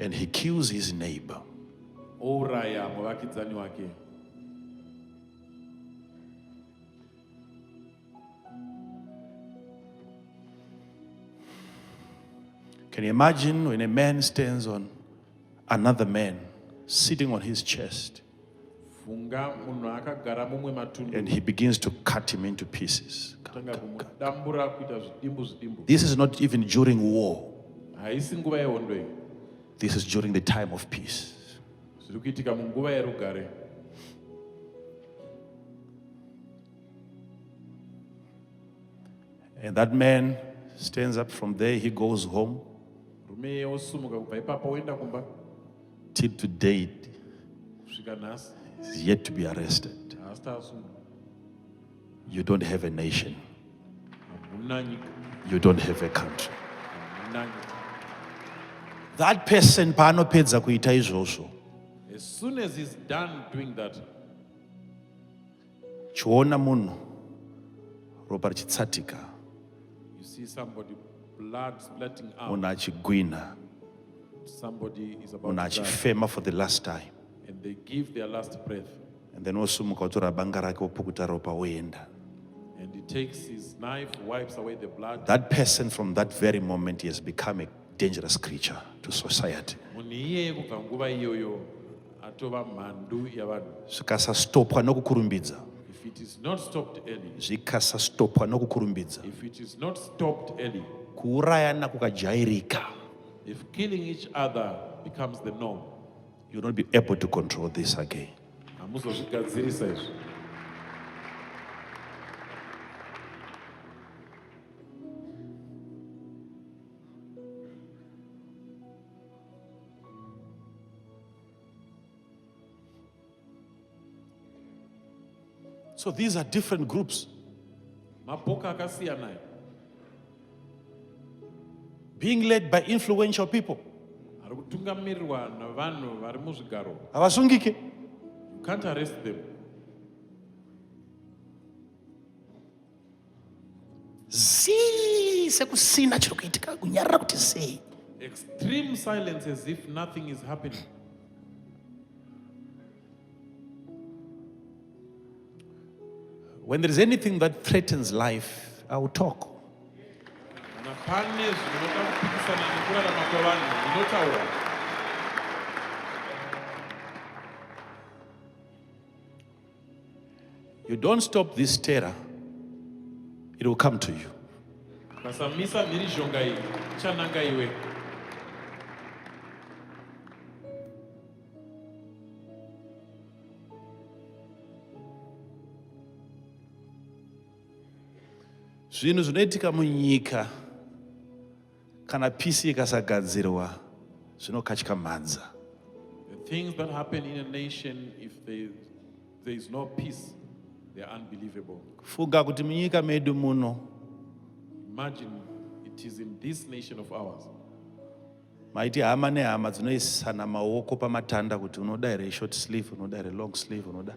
And he kills his neighbor. ouraya muvakidzani wake. Can you imagine when a man stands on another man sitting on his chest Funga munhu akagara mumwe matundu and he begins to cut him into pieces? kutanga kumudambura kuita zvidimbu zvidimbu. This is not even during war. Haisi nguva yehondo iyi, This is during the time of peace. zviri kuitika munguva yerugare. And that man stands up from there, he goes home. Rume osumuka kubva ipapo oenda kumba Till to date, kusvika nhasi he's yet to be arrested. haasi taasungwa. You don't have a nation. Hamuna nyika, You don't have a country. hamuna nyika. That person paanopedza kuita izvozvo, As soon as he's done doing that, chiona munhu ropa richitsatika, you see somebody blood splatting out. munhu achigwina, Somebody is about munhu to die, achifema for the last time. and they give their last breath. And then osumuka otora banga rake opukuta ropa oenda. And he takes his knife, wipes away the blood. That person from that very moment he has become a dangerous creature to society. Munhu iyeye kubva nguva iyoyo atova mhandu yavanhu. Zvikasastopwa nokukurumbidza, If it is not stopped early, zvikasastopwa nokukurumbidza, if it is not stopped early, kuurayana kukajairika, if killing each other becomes the norm, you will not be able to control this again. hamuzozvigadzirisa izvi. So these are different groups Mapoka akasiyana being led by influential people. ari kutungamirirwa navanhu vari muzvigaro. Havasungike. You can't arrest them. Zii sekusina chiri kuitika kunyarara kuti sei. Extreme silence as if nothing is happening. When there is anything that threatens life, I will talk. Kana pane zvinoda kupikisana nekurarama kwavanhu, ndinotaura. You don't stop this terror, it will come to you. Ukasamisa mhirizhonga iyi, ichananga iwe. zvinhu zvinoitika munyika kana peace ikasagadzirwa zvinokatyamadza. The things that happen in a nation, if there is no peace, they are unbelievable. Funga kuti munyika medu muno Imagine it is in this nation of ours. maiti hama nehama dzinoisana maoko pamatanda kuti unoda here short sleeve, unoda here long sleeve, unoda.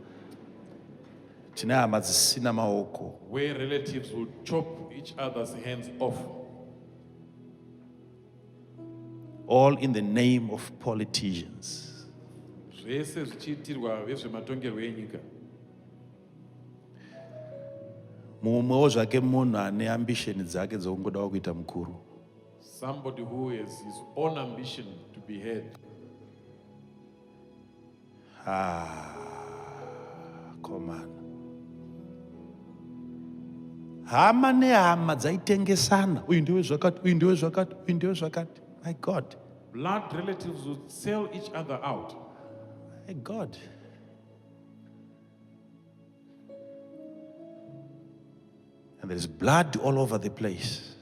Tine hama dzisina maoko. Where relatives will chop each other's hands off. All in the name of politicians. Zvese zvichiitirwa vezvematongerwo enyika. Mumwewo zvake munhu ane ambition dzake dzokungodawo kuita mukuru. Somebody who has his own ambition to be head. Come on. Hama nehama dzaitengesana. Uyu ndiwe zvakati, uyu ndiwe zvakati, uyu ndiwe zvakati. My God. Blood relatives would sell each other out. My God. And there is blood all over the place.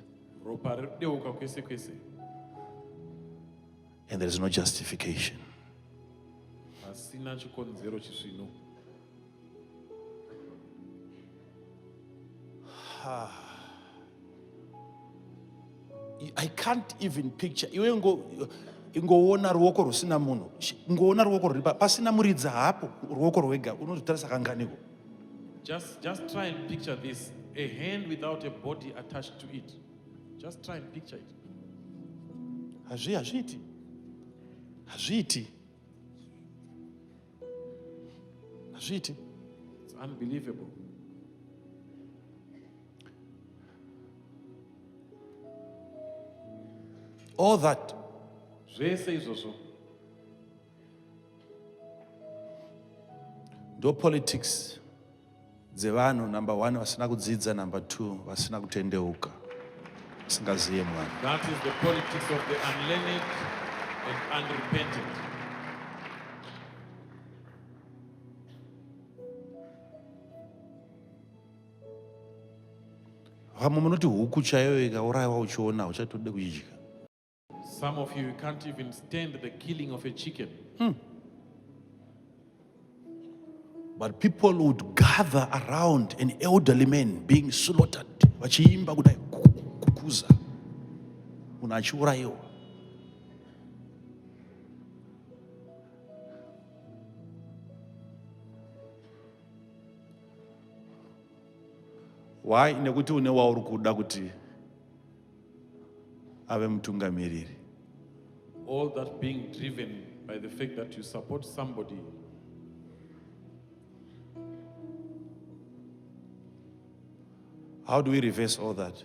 Ropa rinodeuka kwese kwese. And there is no justification. Pasina chikonzero chisvino. I can't even picture. Iwe ingoona ruoko rusina munhu. Ngoona ruoko ruri pasina muridza hapo ruoko rwega unozvitarisa kanganiko. Just try and picture this. A hand without a body attached to it. Just try and picture it. Hazviiti. It's unbelievable. All that. Zvese izvozvo. Ndo politics dzevanhu number 1 vasina kudzidza, number 2 vasina kutendeuka. Singaziye Mwari. That is the politics of the unlearned and unrepentant. Vamwe munoti huku chaiyo ikaurayiwa uchiona uchatode kuidya. Some of you can't even stand the killing of a chicken. But people would gather around an elderly man being slaughtered. Vachiimba kudai kukuza. Munhu achiurayiwa. Why? Nekuti une wauri kuda kuti ave mutungamiriri. All that being driven by the fact that you support somebody. How do we reverse all that?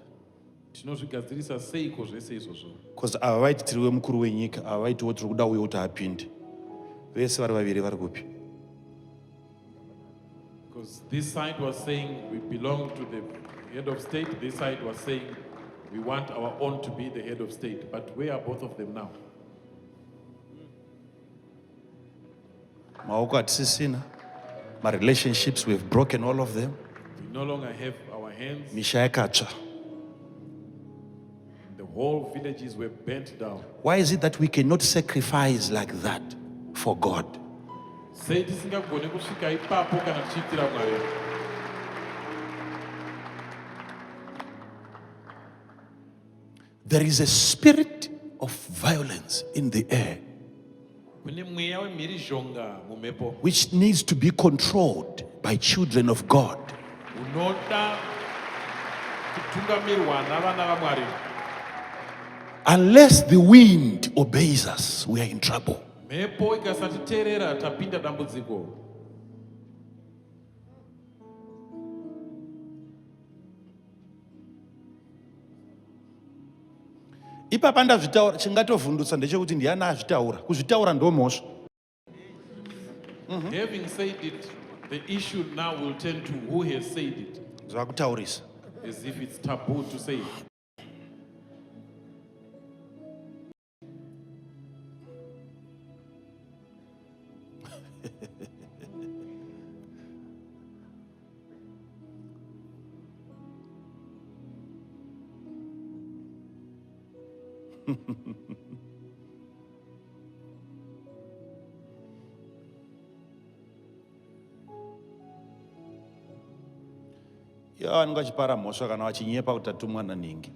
Tinozvigadzirisa seiko zvese izvozvo? Because ava vaiti tiri wemukuru wenyika, ava vaitiwo tiri kuda uyo kuti apinde. Vese vari vaviri vari kupi? Because this side was saying we belong to the head of state, this side was saying we want our own to be the head of state. But where are both of them now? Maoko hatisisina. My relationships, we've broken all of them. We no longer have our hands. Misha yakatsva. The whole villages were burnt down. Why is it that we cannot sacrifice like that for God? Sei tisingagoni kusvika ipapo kana tichiitira Mwari. There is a spirit of violence in the air Kune mweya wemhirizhonga mumhepo which needs to be controlled by children of God. unoda kutungamirwa navana vaMwari. Unless the wind obeys us, we are in trouble. Mhepo ikasatiteerera tapinda dambudziko. Ipapa ndazvitaura, chingatovhundutsa ndechekuti ndiani azvitaura. Kuzvitaura ndomhosva. Having said it, the issue now will turn to who has said it, Zvakutaurisa. as if it's taboo to say it. vanhu vachipara mhosva kana vachinyepa kuti tatumwa naningi.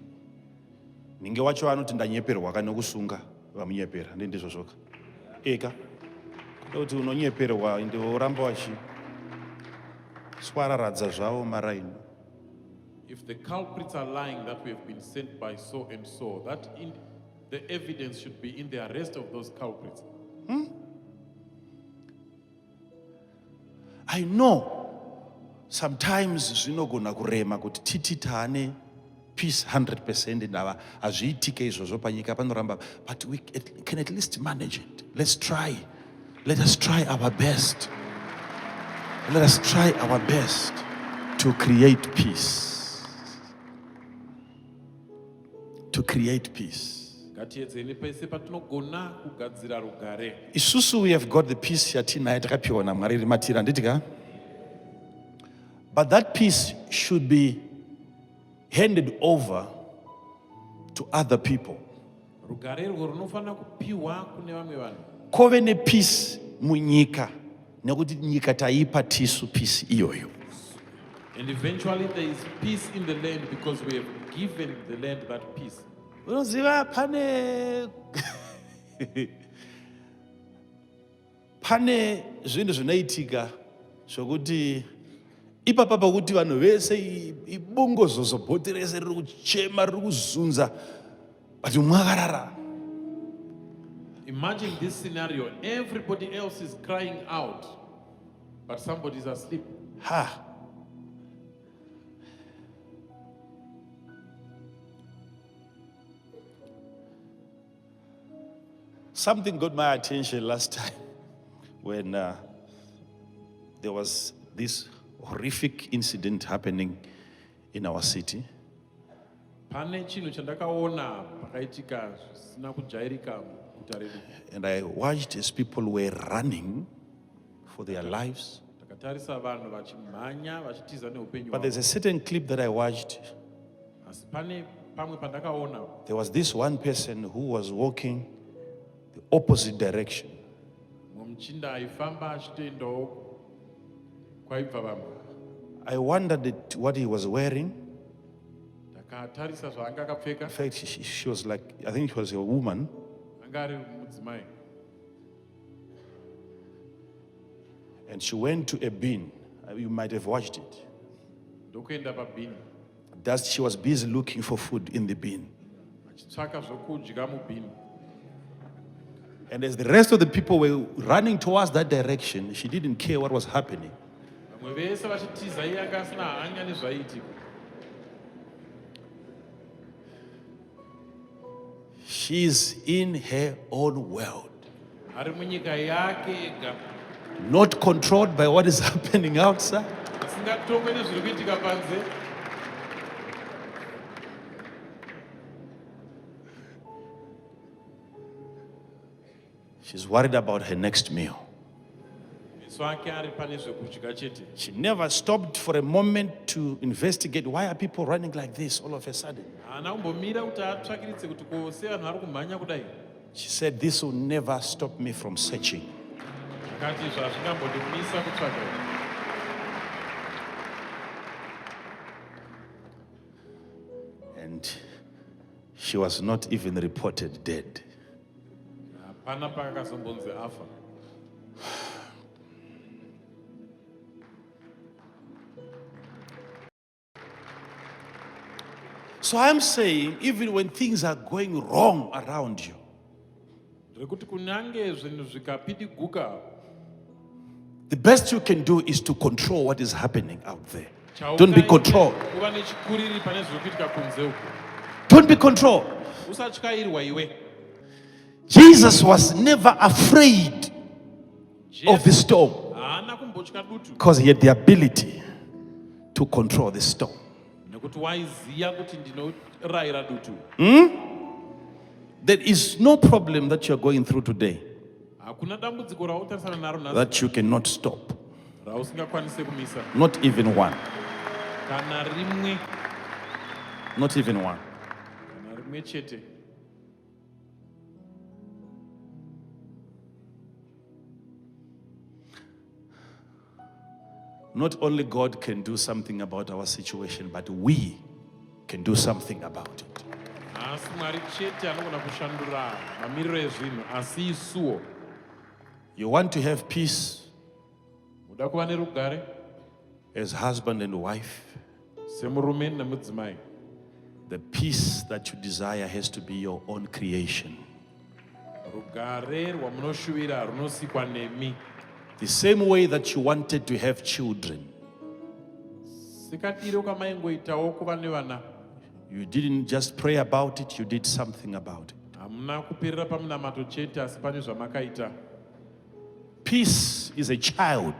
Ninge wacho anoti ndanyeperwa kana kusunga vamunyepera ndizvo zvoka. Eka kuti unonyeperwa ende uramba wachi swararadza zvavo maraini. If the culprits are lying that we have been sent by so and so, the evidence should be in the arrest of those culprits. I know sometimes zvinogona kurema kuti titi taane peace 100% ndava hazviitike izvozvo panyika panoramba, but we can at least manage it. Let's try. Let us try our best. Let us try our best to create peace. To create peace. Isusu, we have got the peace yatina yatakapiwa na Mwari matira nditika. But that peace should be handed over to other people. Kove ne peace munyika nekuti nyika taipa tisu peace iyoyo. And eventually there is peace in the land because we have given the land that peace. Unoziva pane zvinhu zvinoitika zvokuti ipapa pakuti vanhu vese ibongozozo bhoti rese riri kuchema riri kuzunza but mwakarara. Imagine this scenario, everybody else is crying out but somebody is asleep. Something got my attention last time when there was this horrific incident happening in our city. And I watched as people were running for their lives. But there's a certain clip that I watched. There was this one person who was walking the opposite direction. I wondered at what he was wearing. In fact, she was like, I think she was a woman. And she went to a bin. You might have watched it. She was busy looking for food in the bin. And as the rest of the people were running towards that direction, she didn't care what was happening. She's in her own world, not controlled by what is happening outside. She's worried about her next meal. She never stopped for a moment to investigate why are people running like this all of a sudden. She said, this will never stop me from searching. And she was not even reported dead. So I'm saying, even when things are going wrong around you, the best you can do is to control what is happening out there. Don't be controlled. Don't be controlled. Jesus was never afraid of the storm because he had the ability to control the storm. There is no problem that you're going through today that you cannot stop. Not even one. Not even one. not only God can do something about our situation, but we can do something about it. Asi Mwari chete anogona kushandura mamiriro ezvinhu, asi isuwo. You want to have peace Muda kuva nerugare as husband and wife. semurume nemudzimai. The peace that you desire has to be your own creation. Rugare rwamunoshuvira runosikwa nemi. The same way that you wanted to have children, Sikadiri ukamaingoitawo kuva nevana. you didn't just pray about it, you did something about it. Hamuna kuperera pamunamato chete, asi pane zvamakaita. Peace is a child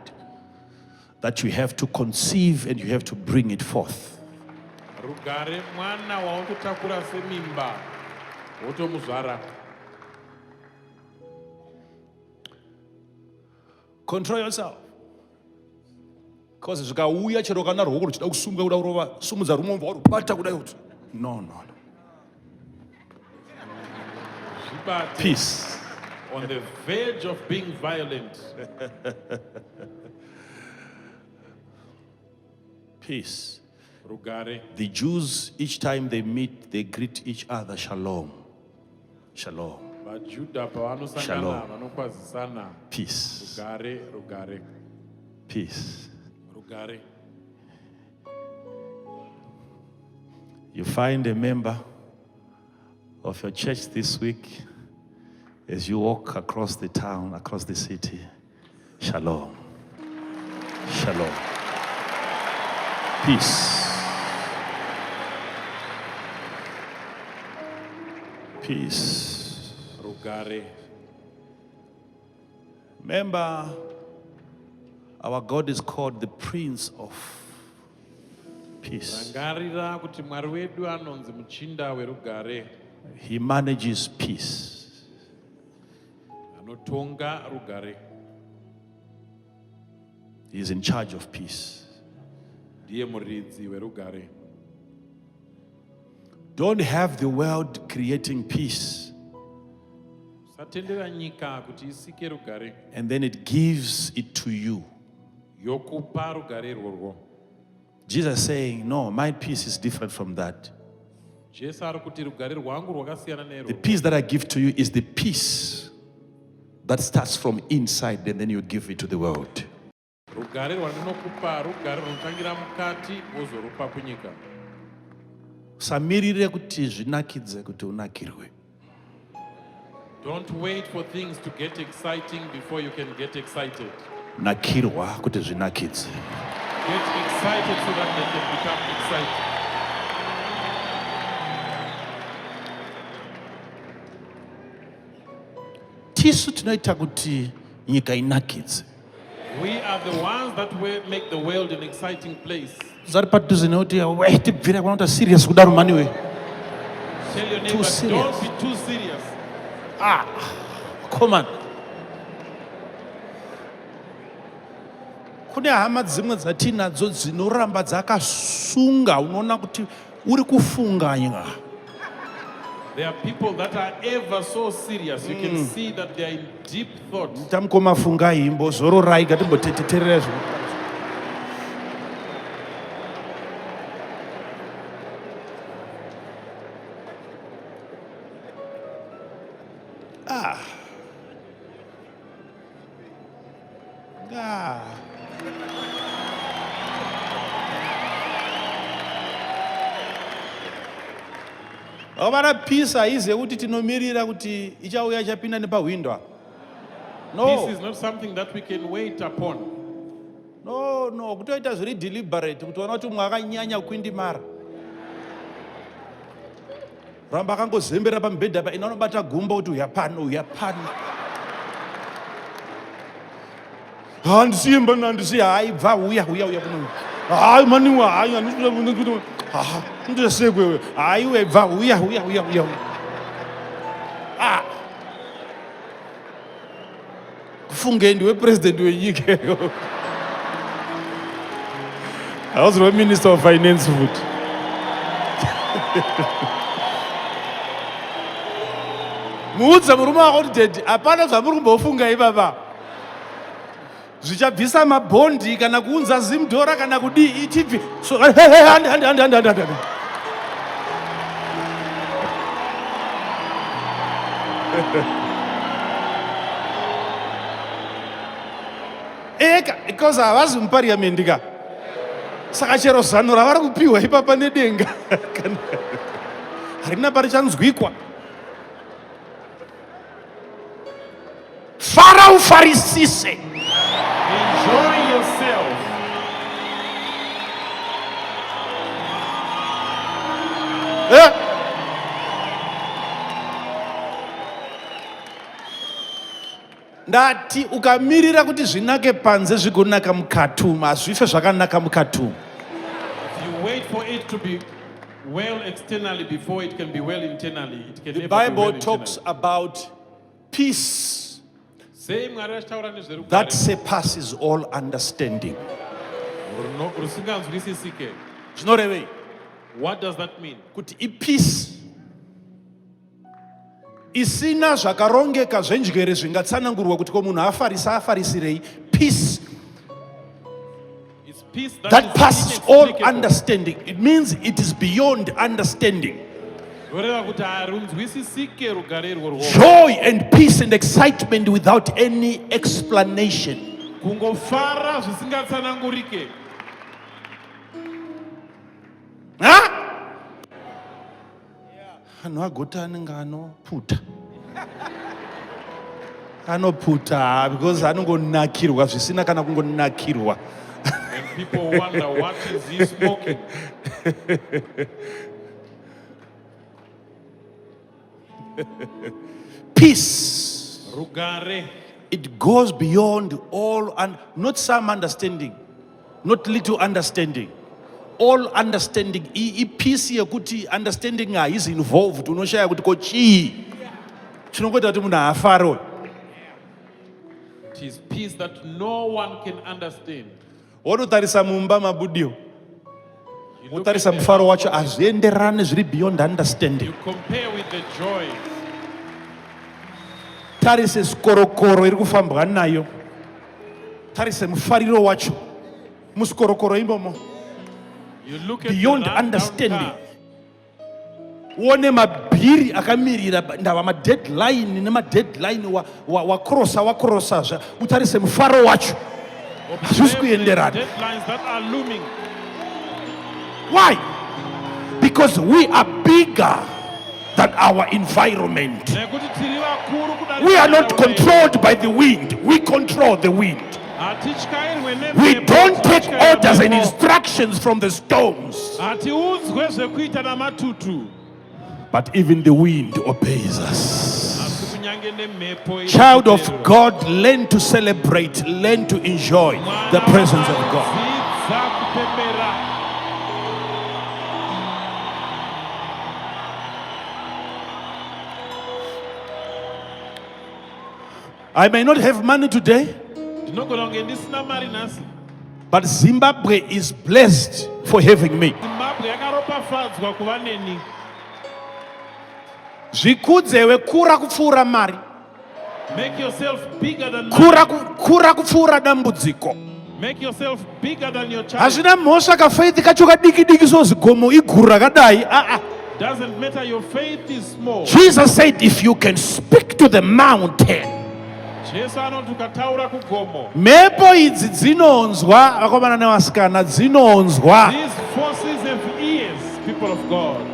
that you have to conceive and you have to bring it forth. Rugare mwana wauntotakura semimba wotomuzvara. Control yourself. Because zvikauya chero kana ruoko ruchida kusunga kuda kurova sumudza rumwe mbva warubata kudai kuti no. Zvibate. Peace. On the verge of being violent. Peace. Rugare. The Jews, each time they meet, they greet each other, Shalom. Shalom. VaJudha pavanosangana Shalom. vanokwazisana. Peace. Rugare. Peace. Rugare. You find a member of your church this week as you walk across the town, across the city. Shalom. Shalom. Peace. Peace. Rugare. Remember, our God is called the Prince of Peace. Rangarira kuti Mwari wedu anonzi muchinda werugare. He manages peace. Anotonga rugare. He is in charge of peace. Ndiye muridzi werugare. Don't have the world creating peace Usatendera nyika kuti isike rugare. and then it gives it to you. Yokupa rugare rworwo. Jesus saying, no, my peace is different from that. Jesu ari kuti rugare rwangu rwakasiyana The nerwo. peace that I give to you is the peace that starts from inside and then you give it to the world. Rugare rwandinokupa rugare runotangira mukati wozorupa kunyika. Usamirire kuti zvinakidze kuti unakirwe. Don't wait for things to get exciting before you can get excited. Nakirwa kuti zvinakidze. Get excited so that they can become excited. Tisu tinoita kuti nyika inakidze. We are the ones that will make the world an exciting place. Zari padhuze nekuti tibvira kunoita serious kudaro mani we. Tell your neighbor, serious. don't be too serious. Come on. Kune hama dzimwe dzatinadzo dzinoramba dzakasunga unoona kuti uri kufunganya. There are people that are ever so serious. You can see that they are in deep thought. Tamkoma funga himbo zoro rai gatimboteteterera zvo. Avana peace haizi yekuti tinomirira kuti ichauya ichapinda nepahwindo. This is No, not something that we can wait upon. no, kutoita zviri deliberate kuti ona kuti umwe akanyanya kuindimara. Ramba akangozembera pamubhedha pa ina unobata gumbo kuti uyapano. Handisiye mbana handisiye haibva uya kuno. Hayi maniwa hayi handisiye ndesegwe hayi webva uya. Kufunge ndiwe president wenyika. I was the minister of finance food. Muudza murume wako kuti hapana zvamuri kumbofunga ipapa. zvichabvisa mabhondi kana kuunza zimdhora kana kudii ichibvi so handi. Eka because havazi mupariamendi ka saka chero zano ravari kupiwa ipapa nedenga harina parichanzwikwa. Fara ufarisise. Enjoy yourself. Ndati ukamirira kuti zvinake panze zvigonaka mukati hazvife zvakanaka mukati. If you wait for it to be well externally before it can be well internally, it can The never be well Bible internally. talks about peace Sei Mwari achitaura nezverugare that surpasses all understanding. rusinganzwisisike. Zvinorevei What does that mean? kuti ipeace isina zvakarongeka zvenjere zvingatsanangurwa kuti ko munhu afarisirei. Peace It's peace that is passes all inexplicable. understanding. It means it is beyond understanding. Zvoreva kuti harunzwisisike rugare irworwo. Joy and peace and excitement without any explanation. Kungofara zvisingatsanangurike. Anhu agota anenge anoputa anoputa because anongonakirwa zvisina kana kungonakirwa. And people wonder what is he smoking. Peace, Rugare. it goes beyond all and not some understanding, not little understanding, all understanding. Peace yekuti understanding is involved. Unoshaya kuti ko chii chinongoita kuti munhu afaro. It is peace that no one can understand. Wonotarisa mumba mabudio, You look at wotarisa the mufaro house, wacho hazvienderane zviri beyond understanding. you compare with the joy. Tarise sikorokoro iri kufambwa nayo, tarise mufariro wacho musikorokoro imomo, You look at beyond the rundown understanding. car. Uone mabhiri akamirira ndava madeadline nemadeadline wakrosa utarise mufaro wacho hazvisi Observe the kuenderana. deadlines that are looming. Why? Because we are bigger than our environment. Nekuti tiri vakuru kudarika We are not nharaunda controlled by the wind, we control the wind. yedu. Hatityairwe We nemhepo, don't take hatityairwe orders and nemhepo. instructions from the storms, Hatiudzwe zvekuita namatutu. but even the wind obeys us. Asi kunyange nemhepo iri Child of kuteerera. God, learn to celebrate, learn to enjoy the presence of God. Dzidza kupembera. I may not have money today, Ndinogona kunge ndisina mari nhasi. but Zimbabwe is blessed for having me. Zimbabwe yakaropafadzwa kuva neni. Zvikudzewe kura kupfuura mari, Make yourself bigger than kura kupfuura dambudziko. Make yourself bigger than your child. Hazvina mhosva kafaith kacho kadiki diki sozigomo iguru rakadai. Doesn't matter, your faith is small. Jesus said, if you can speak to the mountain, Jesu anoti ukataura kugomo. mhepo idzi dzinonzwa, vakomana nevasikana dzinonzwa. These forces have ears, people of God.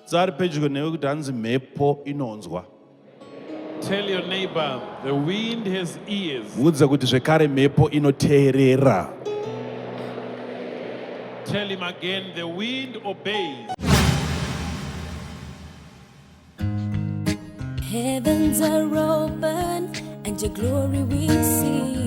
Dzari pedyo newe kuti hanzi mhepo inonzwa. Tell your neighbor, the wind has ears. Udze kuti zvekare mhepo inoteerera. Tell him again, the wind obeys. Heavens are open and your glory we see.